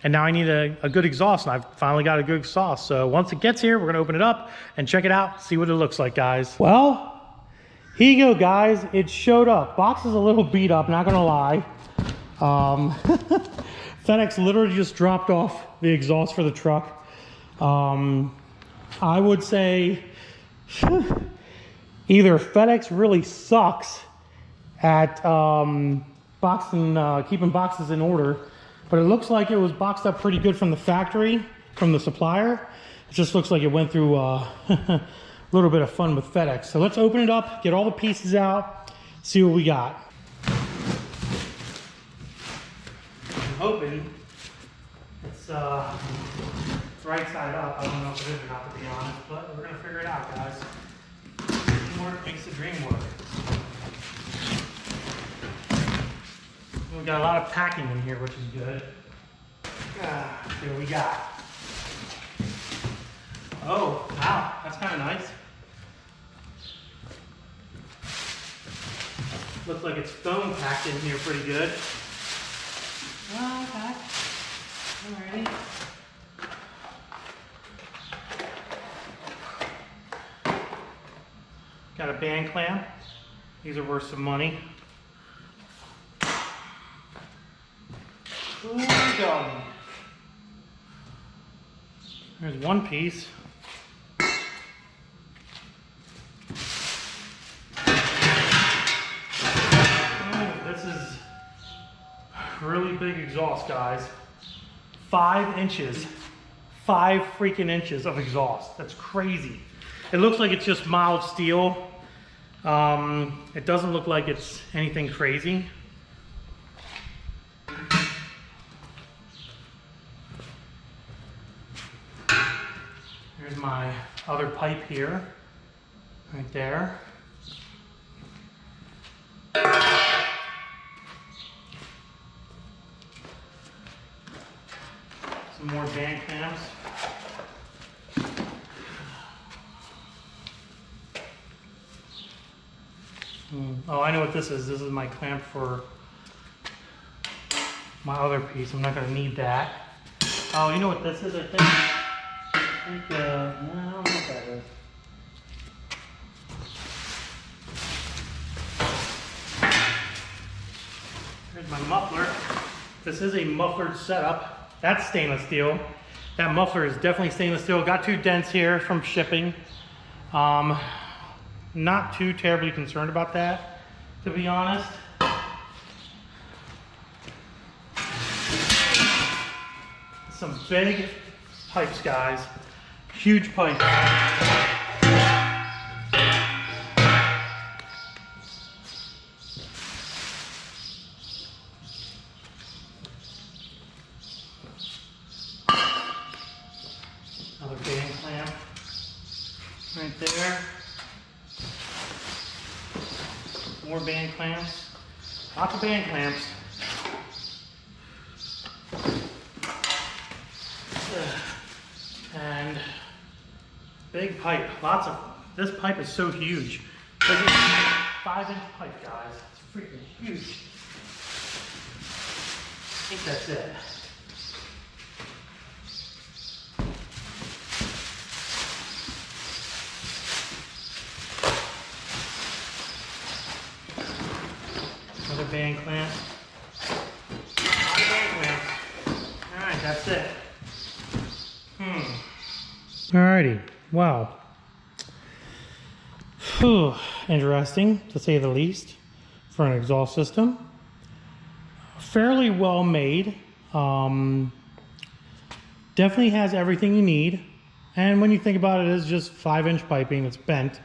And now I need a good exhaust, and I've finally got a good exhaust. So once it gets here, we're gonna open it up and check it out, see what it looks like, guys. Well, here you go, guys. It showed up. Box is a little beat up, not gonna lie. FedEx literally just dropped off the exhaust for the truck. I would say either FedEx really sucks at keeping boxes in order, but it looks like it was boxed up pretty good from the factory, from the supplier. It just looks like it went through a little bit of fun with FedEx. So let's open it up, get all the pieces out, see what we got. I'm hoping it's right side up. I don't know if it is or not, to be honest, but we're gonna figure it out, guys. Teamwork makes the dream work. We got a lot of packing in here, which is good. See what we got. Oh, wow, that's kind of nice. Looks like it's foam packed in here pretty good. Okay. Alrighty. Got a band clamp. These are worth some money. Ooh, doggy. There's one piece. This is really big exhaust, guys. 5 inches. 5 freaking inches of exhaust. That's crazy. It looks like it's just mild steel. It doesn't look like it's anything crazy. Here's my other pipe here, right there. Some more band clamps. Oh, I know what this is. This is my clamp for my other piece. I'm not going to need that. Oh, you know what this is, I think? I don't know what that is. Here's my muffler. This is a mufflered setup. That's stainless steel. That muffler is definitely stainless steel. Got 2 dents here from shipping. Not too terribly concerned about that, to be honest. Some big pipes, guys. Huge pipes. Another band clamp right there. More band clamps. Lots of band clamps. And big pipe. Lots of, this pipe is so huge. It's like a 5-inch pipe, guys. It's freaking huge. I think that's it. Another band clamp. Band clamp. Alright, that's it. Alrighty, wow. Whew. Interesting, to say the least, for an exhaust system. Fairly well made. Definitely has everything you need. And when you think about it, it's just 5-inch piping that's bent.